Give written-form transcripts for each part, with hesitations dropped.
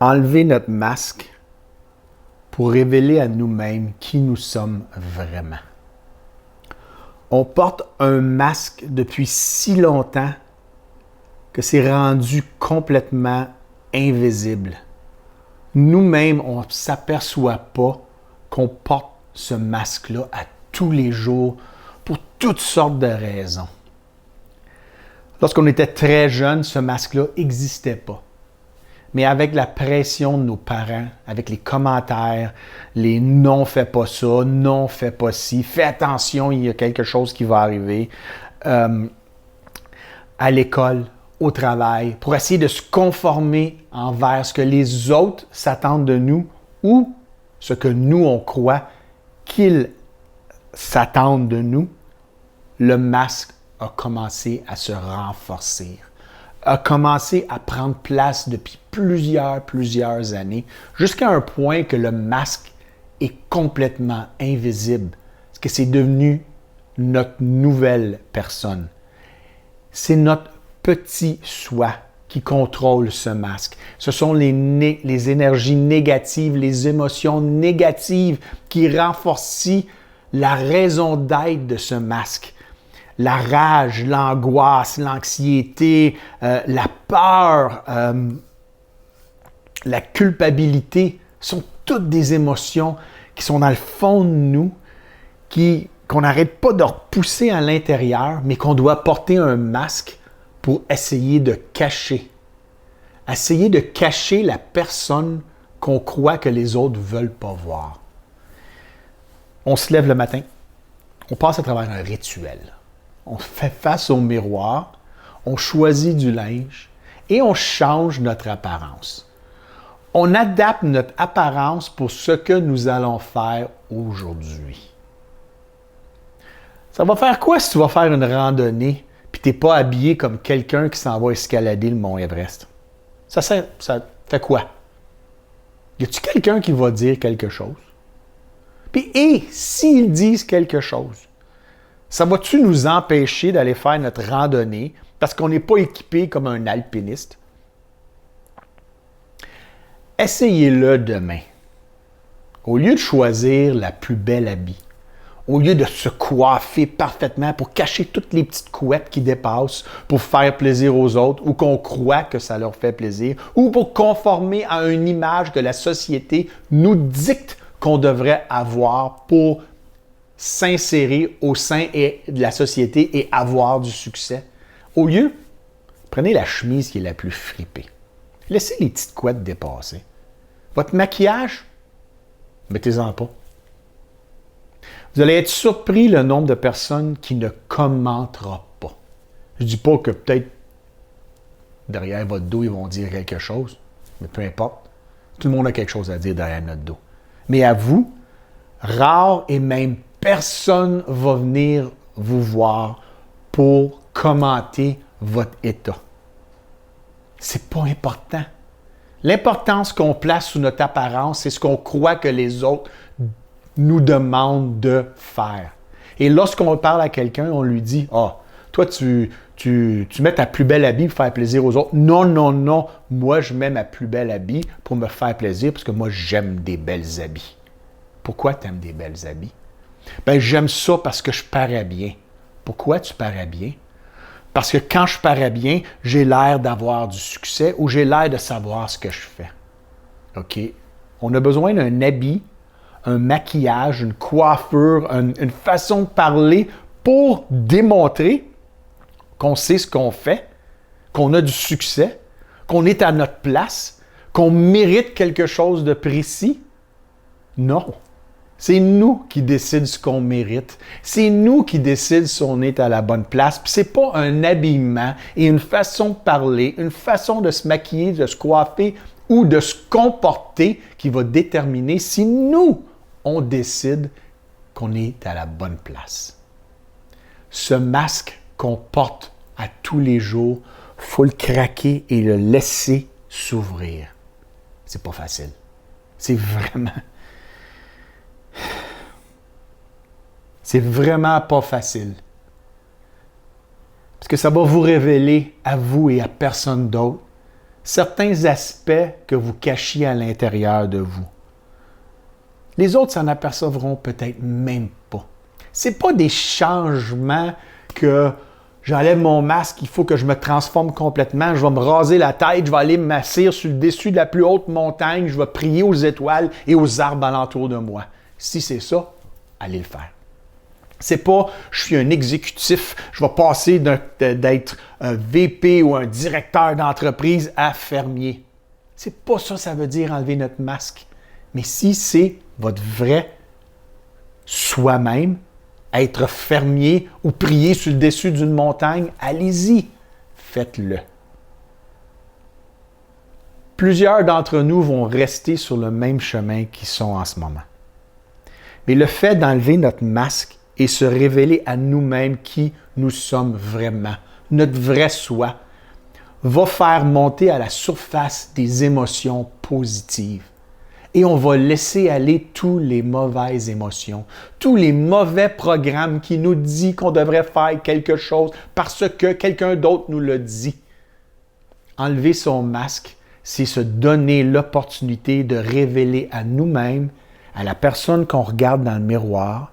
enlever notre masque pour révéler à nous-mêmes qui nous sommes vraiment. On porte un masque depuis si longtemps que c'est rendu complètement invisible. Nous-mêmes, on ne s'aperçoit pas qu'on porte ce masque-là à tous les jours pour toutes sortes de raisons. Lorsqu'on était très jeune, ce masque-là n'existait pas. Mais avec la pression de nos parents, avec les commentaires, les non, fais pas ça, non, fais pas ci, fais attention, il y a quelque chose qui va arriver, à l'école, au travail, pour essayer de se conformer envers ce que les autres s'attendent de nous ou ce que nous, on croit qu'ils s'attendent de nous, le masque a commencé à se renforcer, a commencé à prendre place depuis plusieurs années, jusqu'à un point que le masque est complètement invisible, parce que c'est devenu notre nouvelle personne. C'est notre petit soi qui contrôle ce masque. Ce sont les énergies négatives, les émotions négatives qui renforcent la raison d'être de ce masque. La rage, l'angoisse, l'anxiété, la peur, la culpabilité sont toutes des émotions qui sont dans le fond de nous, qu'on n'arrête pas de repousser à l'intérieur, mais qu'on doit porter un masque pour essayer de cacher. Essayer de cacher la personne qu'on croit que les autres ne veulent pas voir. On se lève le matin, on passe à travers un rituel. On fait face au miroir, on choisit du linge et on change notre apparence. On adapte notre apparence pour ce que nous allons faire aujourd'hui. Ça va faire quoi si tu vas faire une randonnée et tu n'es pas habillé comme quelqu'un qui s'en va escalader le mont Everest? Ça fait quoi? Y a-t-il quelqu'un qui va dire quelque chose? Et s'ils disent quelque chose, ça va-tu nous empêcher d'aller faire notre randonnée parce qu'on n'est pas équipé comme un alpiniste? Essayez-le demain. Au lieu de choisir la plus belle habit, au lieu de se coiffer parfaitement pour cacher toutes les petites couettes qui dépassent, pour faire plaisir aux autres ou qu'on croit que ça leur fait plaisir, ou pour conformer à une image que la société nous dicte qu'on devrait avoir pour s'insérer au sein de la société et avoir du succès. Au lieu, prenez la chemise qui est la plus fripée. Laissez les petites couettes dépasser. Votre maquillage, mettez-en pas. Vous allez être surpris le nombre de personnes qui ne commentera pas. Je ne dis pas que peut-être derrière votre dos, ils vont dire quelque chose, mais peu importe. Tout le monde a quelque chose à dire derrière notre dos. Mais à vous, rare et même personne va venir vous voir pour commenter votre état. C'est pas important. L'importance qu'on place sous notre apparence, c'est ce qu'on croit que les autres nous demandent de faire. Et lorsqu'on parle à quelqu'un, on lui dit « Ah, toi, tu mets ta plus belle habit pour faire plaisir aux autres. » Non, moi, je mets ma plus belle habit pour me faire plaisir parce que moi, j'aime des belles habits. Pourquoi tu aimes des belles habits? Ben, j'aime ça parce que je parais bien. Pourquoi tu parais bien? Parce que quand je parais bien, j'ai l'air d'avoir du succès ou j'ai l'air de savoir ce que je fais. OK? On a besoin d'un habit, un maquillage, une coiffure, une façon de parler pour démontrer qu'on sait ce qu'on fait, qu'on a du succès, qu'on est à notre place, qu'on mérite quelque chose de précis. Non. C'est nous qui décidons ce qu'on mérite. C'est nous qui décidons si on est à la bonne place. Puis c'est pas un habillement et une façon de parler, une façon de se maquiller, de se coiffer ou de se comporter qui va déterminer si nous, on décide qu'on est à la bonne place. Ce masque qu'on porte à tous les jours, il faut le craquer et le laisser s'ouvrir. C'est pas facile. C'est vraiment pas facile. Parce que ça va vous révéler à vous et à personne d'autre certains aspects que vous cachiez à l'intérieur de vous. Les autres s'en apercevront peut-être même pas. Ce n'est pas des changements que j'enlève mon masque, il faut que je me transforme complètement, je vais me raser la tête, je vais aller m'asseoir sur le dessus de la plus haute montagne, je vais prier aux étoiles et aux arbres alentour de moi. Si c'est ça, allez le faire. C'est pas je suis un exécutif, je vais passer d'être un VP ou un directeur d'entreprise à fermier. C'est pas ça, ça veut dire enlever notre masque. Mais si c'est votre vrai soi-même, être fermier ou prier sur le dessus d'une montagne, allez-y, faites-le. Plusieurs d'entre nous vont rester sur le même chemin qu'ils sont en ce moment. Mais le fait d'enlever notre masque et se révéler à nous-mêmes qui nous sommes vraiment, notre vrai soi, va faire monter à la surface des émotions positives. Et on va laisser aller toutes les mauvaises émotions, tous les mauvais programmes qui nous disent qu'on devrait faire quelque chose parce que quelqu'un d'autre nous l'a dit. Enlever son masque, c'est se donner l'opportunité de révéler à nous-mêmes, à la personne qu'on regarde dans le miroir,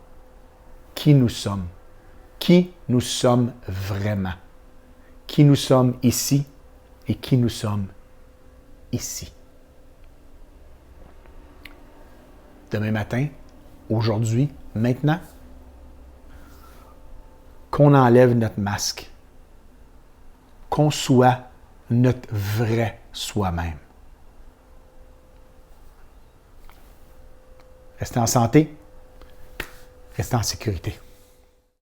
qui nous sommes vraiment, qui nous sommes ici et qui nous sommes ici. Demain matin, aujourd'hui, maintenant, qu'on enlève notre masque, qu'on soit notre vrai soi-même. Restez en santé, restez en sécurité.